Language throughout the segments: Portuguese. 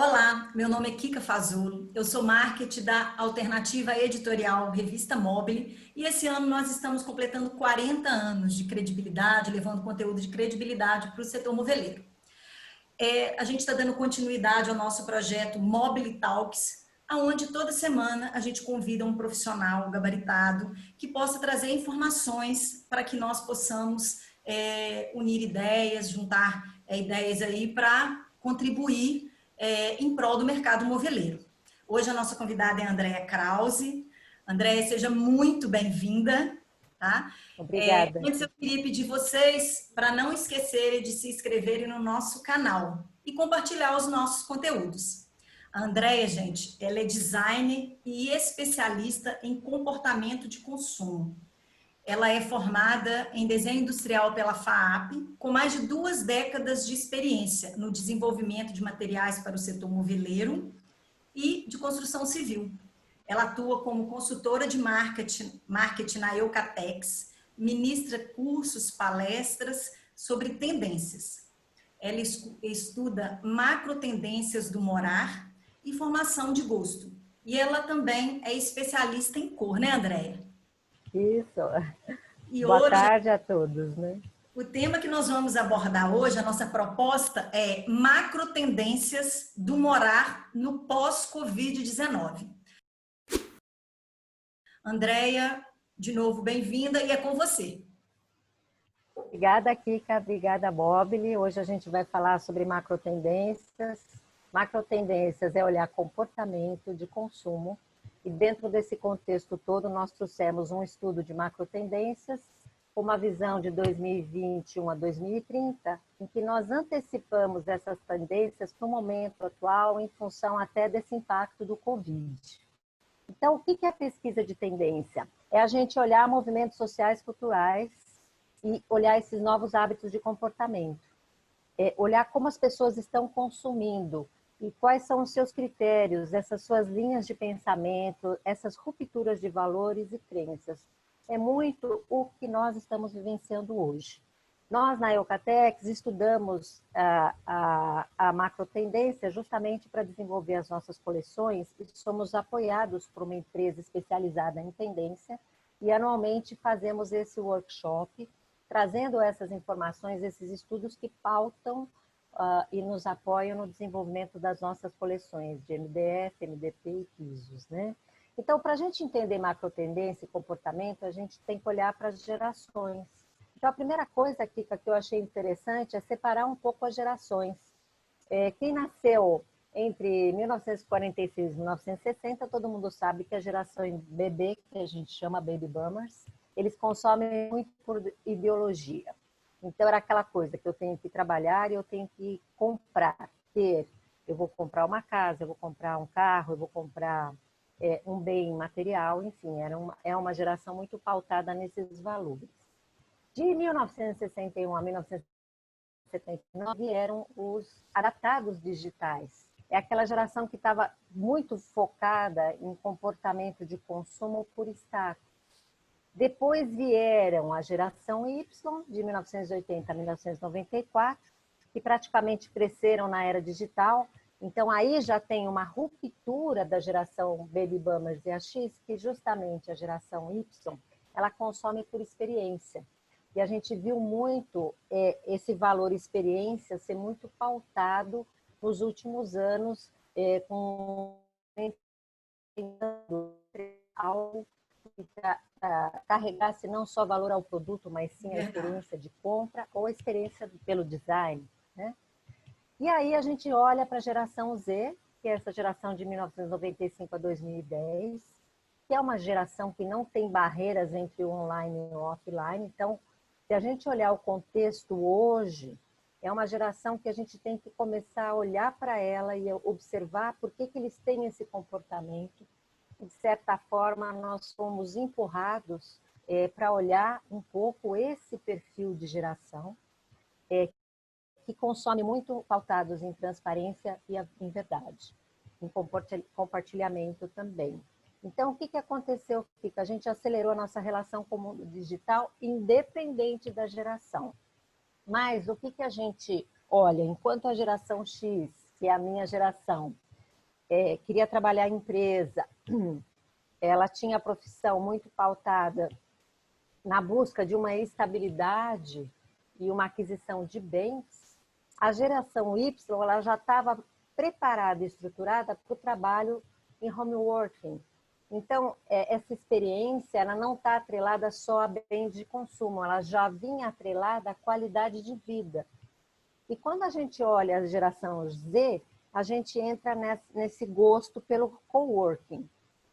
Olá, meu nome é Kika Fazolo, eu sou marketing da Alternativa Editorial Revista Mobile e esse ano nós estamos completando 40 anos de credibilidade, levando conteúdo de credibilidade para o setor moveleiro. A gente está dando continuidade ao nosso projeto Mobile Talks, onde toda semana a gente convida um profissional gabaritado que possa trazer informações para que nós possamos unir ideias, juntar ideias aí para contribuir em prol do mercado moveleiro. Hoje a nossa convidada é a Andréia Krause. Andréia, seja muito bem-vinda. Tá? Obrigada. Antes eu queria pedir vocês para não esquecerem de se inscreverem no nosso canal e compartilhar os nossos conteúdos. A Andréia, gente, ela é designer e especialista em comportamento de consumo. Ela é formada em desenho industrial pela FAAP, com mais de 2 décadas de experiência no desenvolvimento de materiais para o setor moveleiro e de construção civil. Ela atua como consultora de marketing na Eucatex, ministra cursos, palestras sobre tendências. Ela estuda macro tendências do morar e formação de gosto. E ela também é especialista em cor, né, Andréia? Isso. E Boa hoje, tarde a todos, né? o tema que nós vamos abordar hoje, a nossa proposta é macro tendências do morar no pós-Covid-19. Andréia, de novo, bem-vinda e é com você. Obrigada, Kika. Obrigada, Mobile. Hoje a gente vai falar sobre macrotendências. Macrotendências é olhar comportamento de consumo e dentro desse contexto todo nós trouxemos um estudo de macrotendências com uma visão de 2021 a 2030, em que nós antecipamos essas tendências para o momento atual em função até desse impacto do Covid. Então, o que é a pesquisa de tendência? É a gente olhar movimentos sociais culturais e olhar esses novos hábitos de comportamento. Olhar como as pessoas estão consumindo e quais são os seus critérios, essas suas linhas de pensamento, essas rupturas de valores e crenças. É muito o que nós estamos vivenciando hoje. Nós, na Eucatex, estudamos a macrotendência justamente para desenvolver as nossas coleções e somos apoiados por uma empresa especializada em tendência e anualmente fazemos esse workshop, trazendo essas informações, esses estudos que pautam e nos apoiam no desenvolvimento das nossas coleções de MDF, MDP e pisos, né? Então, para a gente entender macrotendência e comportamento, a gente tem que olhar para as gerações. Então, a primeira coisa, Kika, que eu achei interessante é separar um pouco as gerações. Quem nasceu entre 1946 e 1960, todo mundo sabe que a geração bebê, que a gente chama Baby Boomers, eles consomem muito por ideologia. Então, era aquela coisa que eu tenho que trabalhar e eu tenho que comprar, ter. Eu vou comprar uma casa, eu vou comprar um carro, eu vou comprar um bem material, enfim, é uma geração muito pautada nesses valores. De 1961 a 1979 vieram os adaptados digitais. É aquela geração que estava muito focada em comportamento de consumo por status. Depois vieram a geração Y, de 1980 a 1994, que praticamente cresceram na era digital. Então, aí já tem uma ruptura da geração Baby Boomers e a X, que justamente a geração Y, ela consome por experiência. E a gente viu muito esse valor experiência ser muito pautado nos últimos anos com algo que carregasse não só valor ao produto, mas sim a experiência de compra ou a experiência pelo design, né? E aí a gente olha para a geração Z, que é essa geração de 1995 a 2010, que é uma geração que não tem barreiras entre o online e o offline. Então, se a gente olhar o contexto hoje, é uma geração que a gente tem que começar a olhar para ela e observar por que eles têm esse comportamento. De certa forma, nós fomos empurrados para olhar um pouco esse perfil de geração, que consome muito pautados em transparência e em verdade, em compartilhamento também. Então, o que aconteceu? A gente acelerou a nossa relação com o mundo digital, independente da geração. Mas o que a gente olha? Enquanto a geração X se a minha geração queria trabalhar em empresa, ela tinha a profissão muito pautada na busca de uma estabilidade e uma aquisição de bens, a geração Y ela já estava preparada e estruturada para o trabalho em home working. Então, essa experiência ela não está atrelada só a bens de consumo, ela já vinha atrelada à qualidade de vida. E quando a gente olha a geração Z, a gente entra nesse gosto pelo coworking.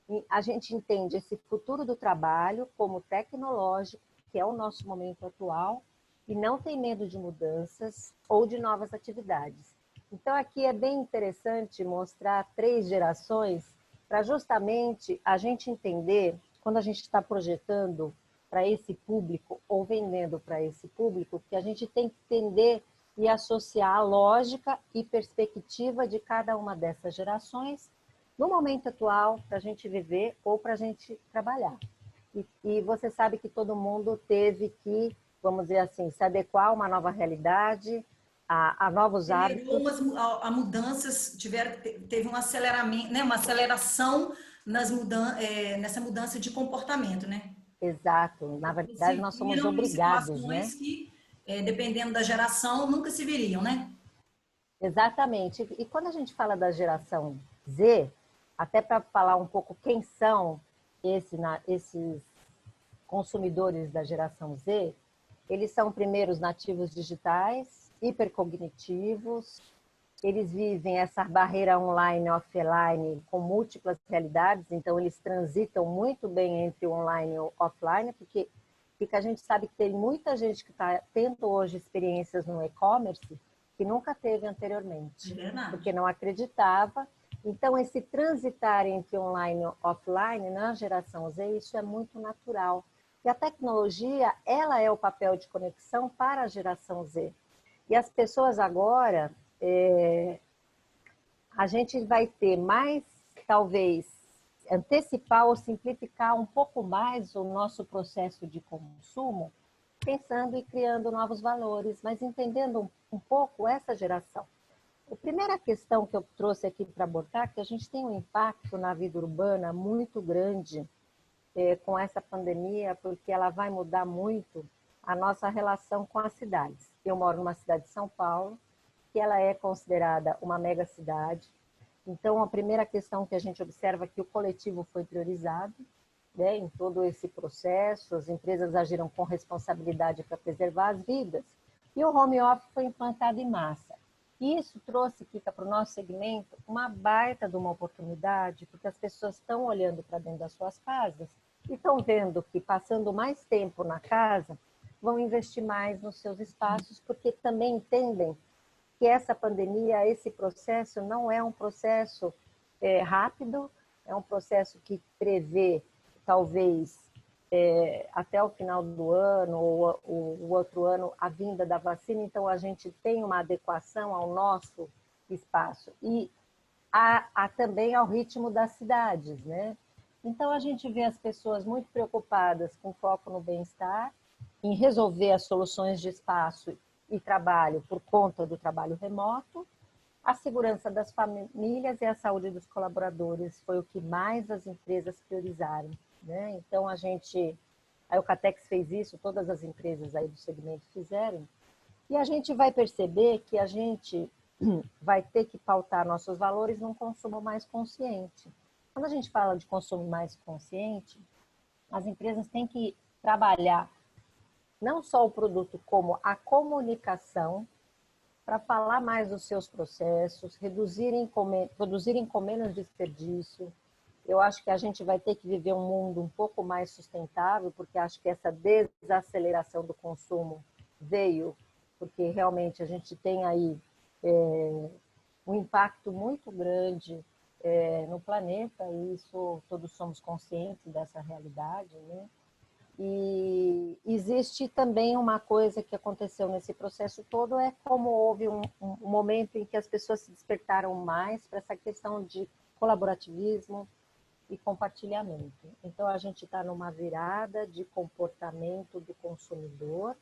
E a gente entende esse futuro do trabalho como tecnológico, que é o nosso momento atual, e não tem medo de mudanças ou de novas atividades. Então, aqui é bem interessante mostrar 3 gerações para justamente a gente entender, quando a gente está projetando para esse público ou vendendo para esse público, que a gente tem que entender e associar a lógica e perspectiva de cada uma dessas gerações no momento atual para a gente viver ou para a gente trabalhar. E você sabe que todo mundo teve que, vamos dizer assim, se adequar a uma nova realidade, a novos hábitos. A mudanças, teve um aceleramento, né, uma aceleração nessa mudança de comportamento, né? Exato. Na verdade, Se nós somos viram em obrigados, né? situações que, dependendo da geração, nunca se viriam, né? Exatamente. E quando a gente fala da geração Z, até para falar um pouco quem são esses consumidores da geração Z, eles são primeiros nativos digitais, hipercognitivos, eles vivem essa barreira online e offline com múltiplas realidades, então eles transitam muito bem entre online e offline, porque a gente sabe que tem muita gente que está tendo hoje experiências no e-commerce que nunca teve anteriormente, porque não acreditava. Então, esse transitar entre online e offline na geração Z, isso é muito natural. E a tecnologia, ela é o papel de conexão para a geração Z. E as pessoas agora, a gente vai ter mais, talvez, antecipar ou simplificar um pouco mais o nosso processo de consumo, pensando e criando novos valores, mas entendendo um pouco essa geração. A primeira questão que eu trouxe aqui para abordar é que a gente tem um impacto na vida urbana muito grande com essa pandemia, porque ela vai mudar muito a nossa relação com as cidades. Eu moro numa cidade de São Paulo, que ela é considerada uma mega cidade. Então, a primeira questão que a gente observa é que o coletivo foi priorizado, né, em todo esse processo, as empresas agiram com responsabilidade para preservar as vidas, e o home office foi implantado em massa. E isso trouxe, Kika, para o nosso segmento uma baita de uma oportunidade, porque as pessoas estão olhando para dentro das suas casas e estão vendo que, passando mais tempo na casa, vão investir mais nos seus espaços, porque também entendem que essa pandemia, esse processo, não é um processo rápido, é um processo que prevê, talvez, até o final do ano ou o outro ano, a vinda da vacina. Então, a gente tem uma adequação ao nosso espaço e também ao ritmo das cidades, né? Então, a gente vê as pessoas muito preocupadas com foco no bem-estar, em resolver as soluções de espaço e trabalho por conta do trabalho remoto, a segurança das famílias e a saúde dos colaboradores foi o que mais as empresas priorizaram, né? Então, a Eucatex fez isso, todas as empresas aí do segmento fizeram, e a gente vai perceber que a gente vai ter que pautar nossos valores num consumo mais consciente. Quando a gente fala de consumo mais consciente, as empresas têm que trabalhar não só o produto, como a comunicação, para falar mais dos seus processos, produzirem com menos desperdício. Eu acho que a gente vai ter que viver um mundo um pouco mais sustentável, porque acho que essa desaceleração do consumo veio porque realmente a gente tem aí um impacto muito grande no planeta, e isso todos somos conscientes dessa realidade, né? E existe também uma coisa que aconteceu nesse processo todo, é como houve um momento em que as pessoas se despertaram mais para essa questão de colaborativismo e compartilhamento. Então, a gente está numa virada de comportamento do consumidor,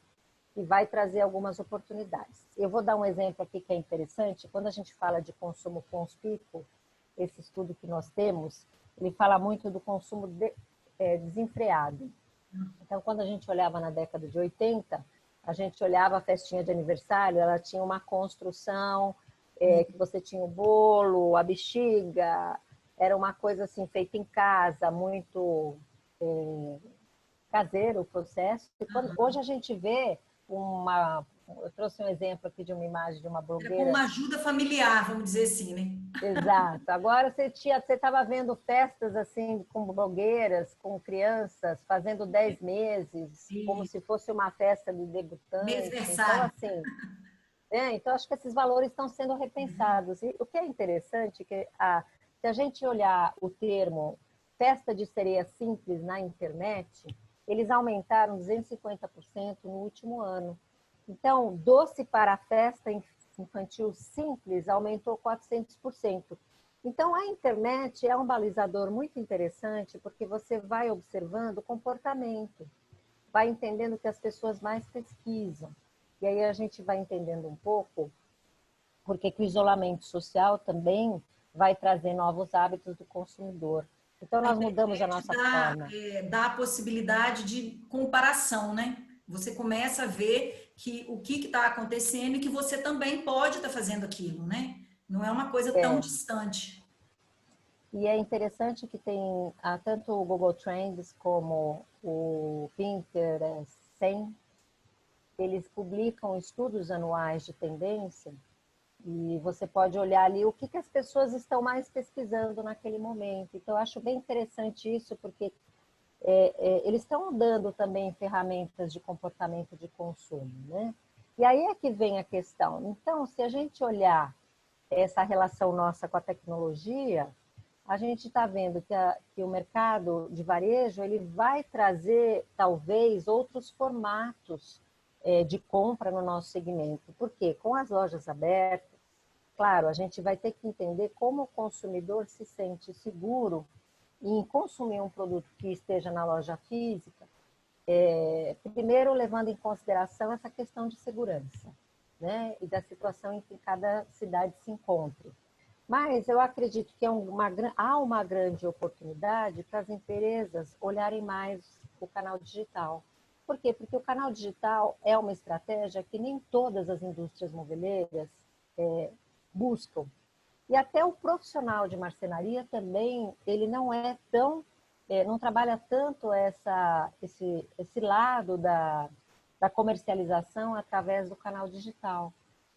e vai trazer algumas oportunidades. Eu vou dar um exemplo aqui que é interessante. Quando a gente fala de consumo conspícuo, esse estudo que nós temos, ele fala muito do consumo desenfreado. Então, quando a gente olhava na década de 80, a gente olhava a festinha de aniversário, ela tinha uma construção, que você tinha o bolo, a bexiga, era uma coisa assim feita em casa, muito caseiro o processo. E hoje a gente vê eu trouxe um exemplo aqui de uma imagem de uma Era com blogueira. uma ajuda familiar, vamos dizer assim, né? Exato. Agora você estava vendo festas assim com blogueiras, com crianças, fazendo 10 meses, como E se fosse uma festa de debutante. Então, mêsversário. assim, então acho que esses valores estão sendo repensados. E o que é interessante é que se a gente olhar o termo festa de sereia simples na internet, eles aumentaram 250% no último ano. Então, doce para a festa infantil simples aumentou 400%. Então, a internet é um balizador muito interessante, porque você vai observando o comportamento, vai entendendo o que as pessoas mais pesquisam. E aí a gente vai entendendo um pouco porque que o isolamento social também vai trazer novos hábitos do consumidor. Então, A nós mudamos a internet nossa forma. dá a possibilidade de comparação, né? Você começa a ver que o que está acontecendo e que você também pode estar fazendo aquilo, né? Não é uma coisa tão É, distante. e é interessante que tem tanto o Google Trends como o Pinterest, 100, eles publicam estudos anuais de tendência e você pode olhar ali o que as pessoas estão mais pesquisando naquele momento. Então, eu acho bem interessante isso, porque eles estão dando também ferramentas de comportamento de consumo, né? E aí é que vem a questão. Então, se a gente olhar essa relação nossa com a tecnologia, a gente está vendo que o mercado de varejo ele vai trazer, talvez, outros formatos de compra no nosso segmento. Por quê? Com as lojas abertas, claro, a gente vai ter que entender como o consumidor se sente seguro em consumir um produto que esteja na loja física, primeiro levando em consideração essa questão de segurança, né? E da situação em que cada cidade se encontre. Mas eu acredito que há uma grande oportunidade para as empresas olharem mais o canal digital. Por quê? Porque o canal digital é uma estratégia que nem todas as indústrias moveleiras buscam. E até o profissional de marcenaria também, ele não trabalha tanto esse lado da comercialização através do canal digital.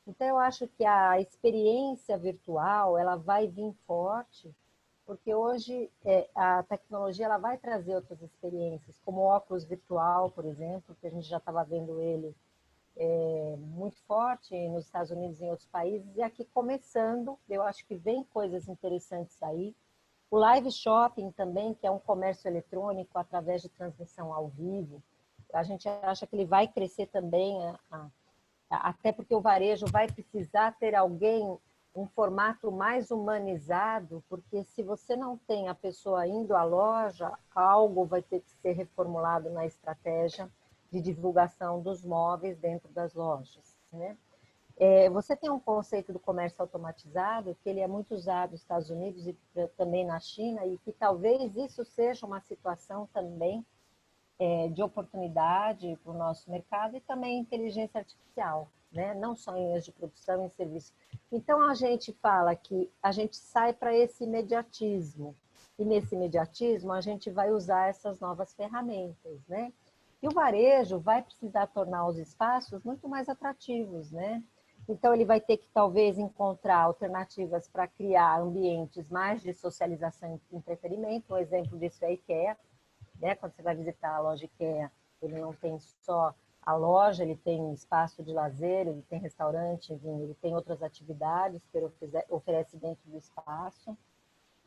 Então, eu acho que a experiência virtual, ela vai vir forte, porque hoje a tecnologia ela vai trazer outras experiências, como o óculos virtual, por exemplo, que a gente já estava vendo ele muito forte nos Estados Unidos e em outros países, e aqui começando, eu acho que vem coisas interessantes aí. O live shopping também, que é um comércio eletrônico através de transmissão ao vivo, a gente acha que ele vai crescer também, até porque o varejo vai precisar ter alguém, um formato mais humanizado, porque se você não tem a pessoa indo à loja, algo vai ter que ser reformulado na estratégia de divulgação dos móveis dentro das lojas, né? Você tem um conceito do comércio automatizado, que ele é muito usado nos Estados Unidos e também na China, e que talvez isso seja uma situação também de oportunidade para o nosso mercado e também inteligência artificial, né? Não só em linhas de produção e serviço. Então, a gente fala que a gente sai para esse imediatismo, e nesse imediatismo a gente vai usar essas novas ferramentas, né? E o varejo vai precisar tornar os espaços muito mais atrativos, né? Então, ele vai ter que, talvez, encontrar alternativas para criar ambientes mais de socialização e entretenimento. Um exemplo disso é a IKEA, né? Quando você vai visitar a loja IKEA, ele não tem só a loja, ele tem espaço de lazer, ele tem restaurante, enfim, ele tem outras atividades que ele oferece dentro do espaço.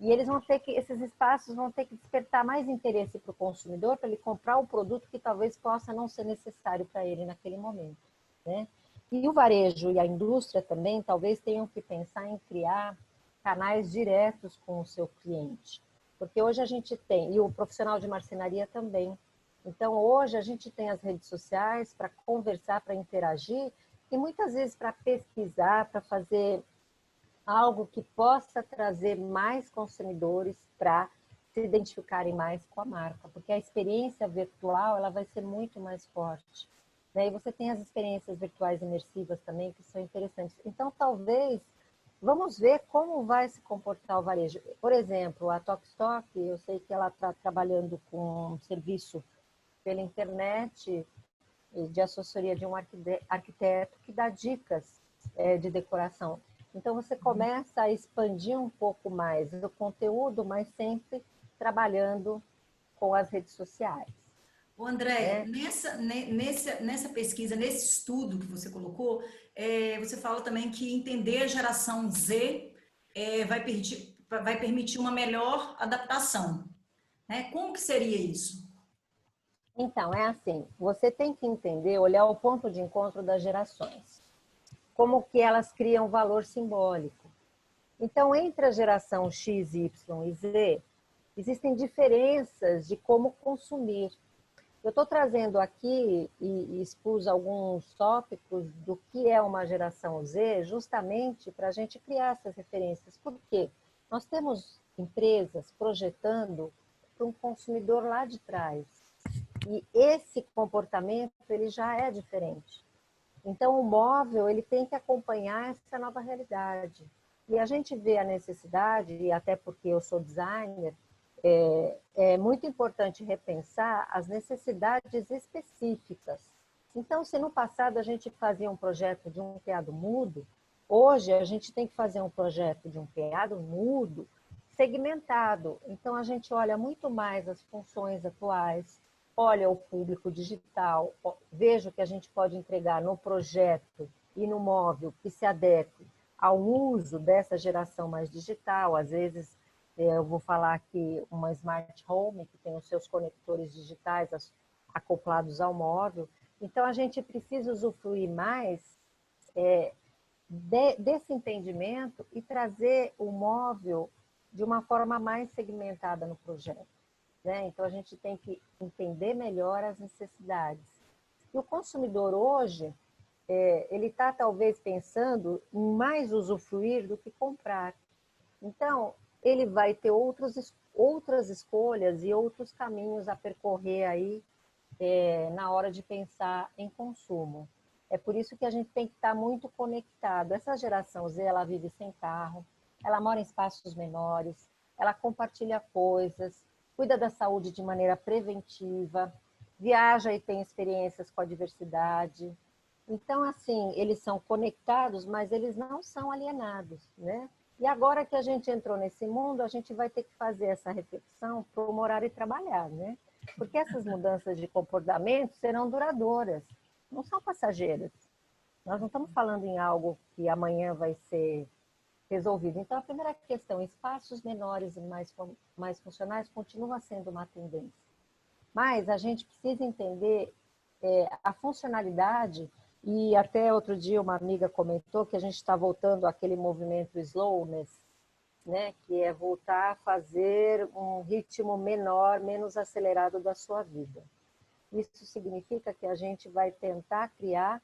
E esses espaços vão ter que despertar mais interesse para o consumidor, para ele comprar o produto que talvez possa não ser necessário para ele naquele momento, né? E o varejo e a indústria também talvez tenham que pensar em criar canais diretos com o seu cliente. Porque hoje a gente tem, e o profissional de marcenaria também, Então, hoje a gente tem as redes sociais para conversar, para interagir, e muitas vezes para pesquisar, para fazer algo que possa trazer mais consumidores para se identificarem mais com a marca, porque a experiência virtual ela vai ser muito mais forte. Né? E você tem as experiências virtuais imersivas também, que são interessantes. Então, talvez, vamos ver como vai se comportar o varejo. Por exemplo, a Tok, eu sei que ela está trabalhando com um serviço pela internet de assessoria de um arquiteto que dá dicas de decoração. Então, você começa a expandir um pouco mais o conteúdo, mas sempre trabalhando com as redes sociais. O Andréia, Né? nessa pesquisa, nesse estudo que você colocou, você fala também que entender a geração Z vai permitir uma melhor adaptação. Né? Como que seria isso? Então, é assim, você tem que entender, olhar o ponto de encontro das gerações. Como que elas criam valor simbólico. Então, entre a geração X, Y e Z, existem diferenças de como consumir. Eu estou trazendo aqui e expus alguns tópicos do que é uma geração Z, justamente para a gente criar essas referências. Por quê? Nós temos empresas projetando para um consumidor lá de trás. E esse comportamento ele já é diferente. Então, o móvel ele tem que acompanhar essa nova realidade. E a gente vê a necessidade, e até porque eu sou designer, é muito importante repensar as necessidades específicas. Então, se no passado a gente fazia um projeto de um criado mudo, hoje a gente tem que fazer um projeto de um criado mudo segmentado. Então, a gente olha muito mais as funções atuais, olha o público digital, veja o que a gente pode entregar no projeto e no móvel que se adeque ao uso dessa geração mais digital. Às vezes, eu vou falar aqui uma Smart Home, que tem os seus conectores digitais acoplados ao móvel. Então, a gente precisa usufruir mais desse entendimento e trazer o móvel de uma forma mais segmentada no projeto. Né? Então, a gente tem que entender melhor as necessidades. E o consumidor hoje, ele está talvez pensando em mais usufruir do que comprar. Então, ele vai ter outras escolhas e outros caminhos a percorrer aí na hora de pensar em consumo. É por isso que a gente tem que estar muito conectado. Essa geração Z, ela vive sem carro, ela mora em espaços menores, ela compartilha coisas, cuida da saúde de maneira preventiva, viaja e tem experiências com a diversidade. Então, assim, eles são conectados, mas eles não são alienados, né? E agora que a gente entrou nesse mundo, a gente vai ter que fazer essa reflexão para morar e trabalhar, né? Porque essas mudanças de comportamento serão duradouras, não são passageiras. Nós não estamos falando em algo que amanhã vai ser resolvido. Então, a primeira questão, espaços menores e mais funcionais continua sendo uma tendência. Mas a gente precisa entender a funcionalidade, e até outro dia uma amiga comentou que a gente está voltando àquele movimento slowness, né? Que é voltar a fazer um ritmo menor, menos acelerado da sua vida. Isso significa que a gente vai tentar criar,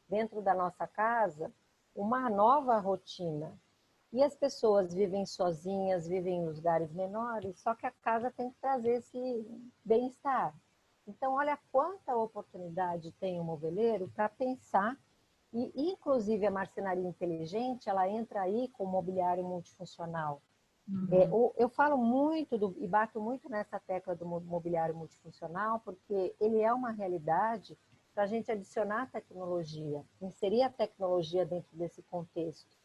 dentro da nossa casa, uma nova rotina. E as pessoas vivem sozinhas, vivem em lugares menores, só que a casa tem que trazer esse bem-estar. Então, olha quanta oportunidade tem o moveleiro para pensar, e inclusive a marcenaria inteligente, ela entra aí com o mobiliário multifuncional. Eu falo muito e bato muito nessa tecla do mobiliário multifuncional, porque ele é uma realidade para a gente adicionar tecnologia, inserir a tecnologia dentro desse contexto.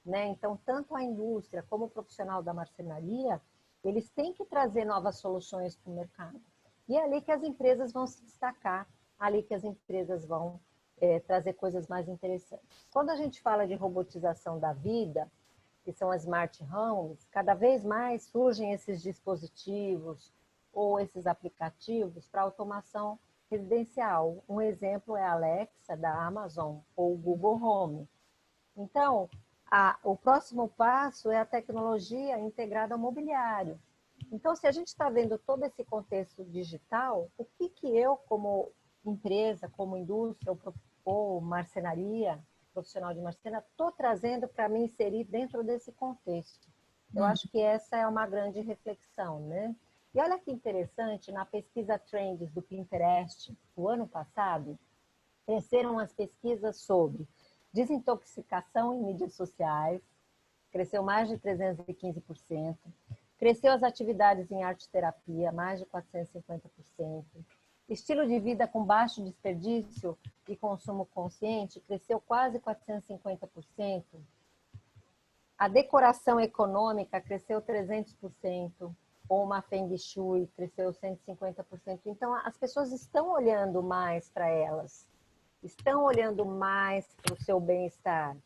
Né? Então, tanto a indústria como o profissional da marcenaria, eles têm que trazer novas soluções para o mercado. E é ali que as empresas vão se destacar, ali que as empresas vão trazer coisas mais interessantes. Quando a gente fala de robotização da vida, que são as smart homes, cada vez mais surgem esses dispositivos ou esses aplicativos para automação residencial. Um exemplo é a Alexa da Amazon ou o Google Home. Então, o próximo passo é a tecnologia integrada ao mobiliário. Então, se a gente está vendo todo esse contexto digital, o que que eu, como empresa, como indústria, ou marcenaria, profissional de marcenaria, estou trazendo para me inserir dentro desse contexto? Eu acho que essa é uma grande reflexão, né? E olha que interessante, na pesquisa Trends do Pinterest, o ano passado, cresceram as pesquisas sobre desintoxicação em mídias sociais, cresceu mais de 315%, cresceu as atividades em arte-terapia, mais de 450%, estilo de vida com baixo desperdício e consumo consciente, cresceu quase 450%, a decoração econômica cresceu 300%, ou uma Feng Shui cresceu 150%. Então, as pessoas estão olhando mais para elas, estão olhando mais para o seu bem-estar,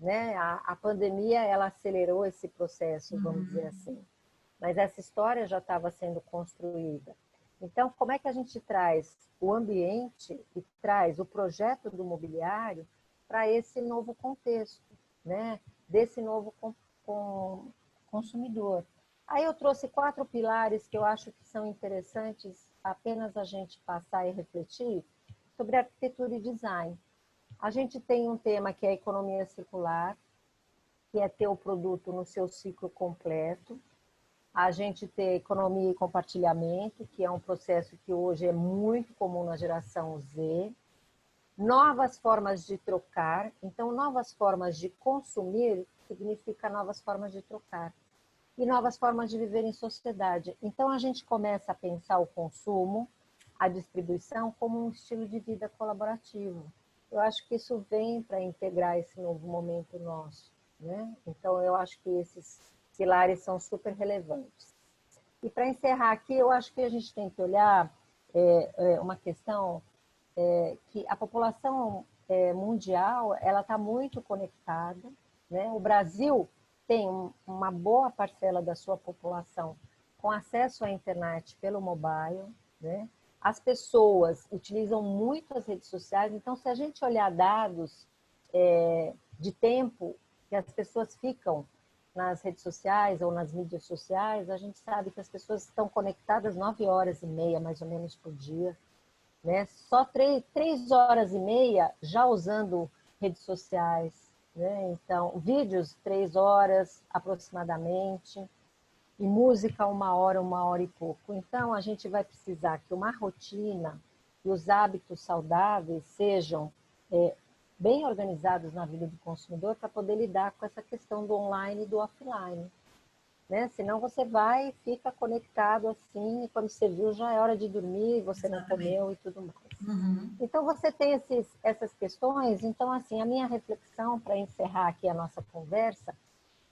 né? A pandemia, ela acelerou esse processo, vamos dizer assim. Mas essa história já estava sendo construída. Então, como é que a gente traz o ambiente e traz o projeto do mobiliário para esse novo contexto, né? Desse novo consumidor? Aí eu trouxe 4 pilares que eu acho que são interessantes apenas a gente passar e refletir sobre arquitetura e design. A gente tem um tema que é a economia circular, que é ter o produto no seu ciclo completo. A gente tem economia e compartilhamento, que é um processo que hoje é muito comum na geração Z. Novas formas de trocar. Então, novas formas de consumir significa novas formas de trocar. E novas formas de viver em sociedade. Então, a gente começa a pensar o consumo, a distribuição, como um estilo de vida colaborativo. Eu acho que isso vem para integrar esse novo momento nosso, né? Então, eu acho que esses pilares são super relevantes. E para encerrar aqui, eu acho que a gente tem que olhar uma questão que a população mundial ela está muito conectada, né? O Brasil tem uma boa parcela da sua população com acesso à internet pelo mobile, né? As pessoas utilizam muito as redes sociais, então se a gente olhar dados de tempo que as pessoas ficam nas redes sociais ou nas mídias sociais, a gente sabe que as pessoas estão conectadas 9 horas e meia, mais ou menos, por dia, né? Só 3 horas e meia já usando redes sociais, né? Então, vídeos 3 horas aproximadamente, e música 1 hora e pouco. Então, a gente vai precisar que uma rotina e os hábitos saudáveis sejam bem organizados na vida do consumidor para poder lidar com essa questão do online e do offline, né? Senão você vai e fica conectado assim, e quando você viu já é hora de dormir, você não comeu e tudo mais. Então você tem essas questões, então assim, a minha reflexão para encerrar aqui a nossa conversa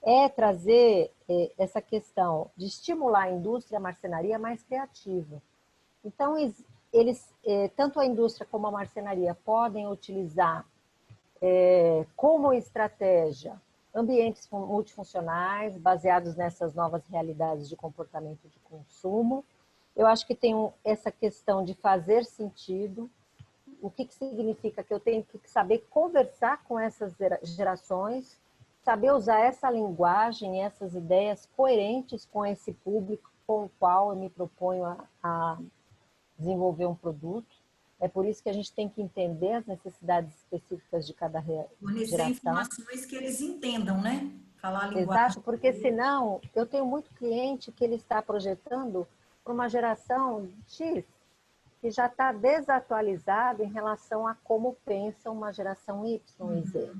é trazer essa questão de estimular a indústria e a marcenaria mais criativa. Então eles tanto a indústria como a marcenaria podem utilizar como estratégia ambientes multifuncionais baseados nessas novas realidades de comportamento de consumo. Eu acho que tem essa questão de fazer sentido. O que significa que eu tenho que saber conversar com essas gerações, saber usar essa linguagem, essas ideias coerentes com esse público com o qual eu me proponho a desenvolver um produto. É por isso que a gente tem que entender as necessidades específicas de cada Fornecer geração. informações que eles entendam, né? Falar a linguagem. Exato, porque senão eu tenho muito cliente que ele está projetando para uma geração X que já está desatualizado em relação a como pensa uma geração Y e Z.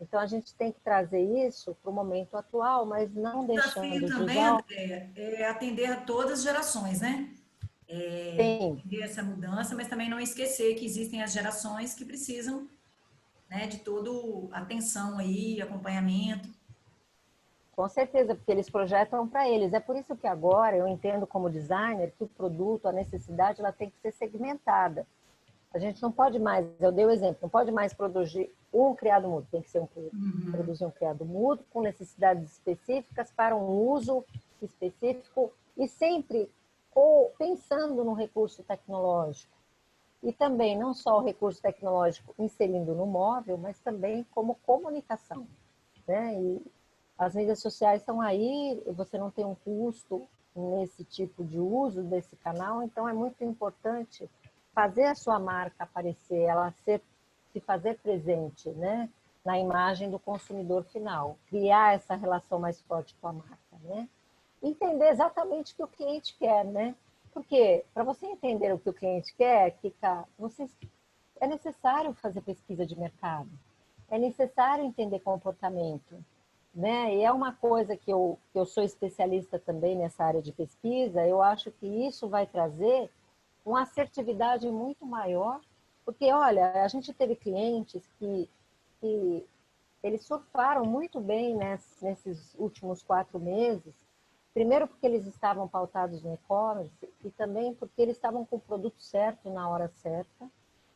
Então a gente tem que trazer isso para o momento atual, mas não O desafio deixando de também, usar. Andréia, é atender a todas as gerações, né? Sim, Entender essa mudança, mas também não esquecer que existem as gerações que precisam, né, de toda atenção aí, acompanhamento. com certeza, porque eles projetam para eles. É por isso que agora eu entendo como designer que o produto, a necessidade, ela tem que ser segmentada. A gente não pode mais, eu dei o exemplo, não pode mais produzir um criado mudo, tem que ser produzir um criado mudo com necessidades específicas para um uso específico e sempre pensando no recurso tecnológico. E também não só o recurso tecnológico inserindo no móvel, mas também como comunicação, né? E as mídias sociais estão aí, você não tem um custo nesse tipo de uso desse canal, então é muito importante fazer a sua marca aparecer, se fazer presente, né, na imagem do consumidor final, criar essa relação mais forte com a marca, né? Entender exatamente o que o cliente quer, né? Porque para você entender o que o cliente quer, Kika, é necessário fazer pesquisa de mercado, é necessário entender comportamento, né? E é uma coisa que eu sou especialista também nessa área de pesquisa, eu acho que isso vai trazer uma assertividade muito maior, porque, olha, a gente teve clientes que eles surfaram muito bem nesses últimos 4 meses, primeiro porque eles estavam pautados no e-commerce e também porque eles estavam com o produto certo na hora certa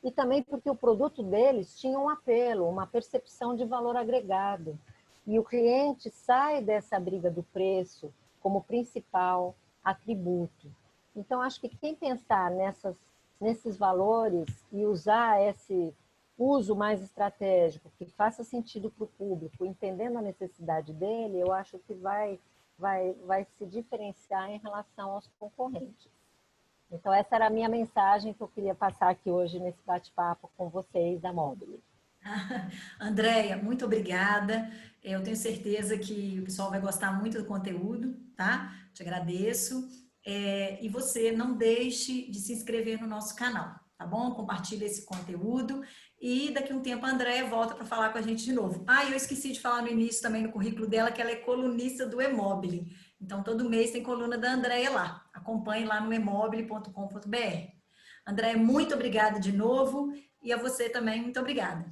e também porque o produto deles tinha um apelo, uma percepção de valor agregado. E o cliente sai dessa briga do preço como principal atributo. Então, acho que quem pensar nesses valores e usar esse uso mais estratégico, que faça sentido para o público, entendendo a necessidade dele, eu acho que vai se diferenciar em relação aos concorrentes. Então, essa era a minha mensagem que eu queria passar aqui hoje nesse bate-papo com vocês da Mobile. Andréia, muito obrigada. Eu tenho certeza que o pessoal vai gostar muito do conteúdo, tá? Te agradeço. E você não deixe de se inscrever no nosso canal, tá bom? Compartilhe esse conteúdo e daqui a um tempo a Andréia volta para falar com a gente de novo. Eu esqueci de falar no início também no currículo dela que ela é colunista do Emobile. Então, todo mês tem coluna da Andréia lá. Acompanhe lá no emobile.com.br. Andréia, muito obrigada de novo e a você também, muito obrigada.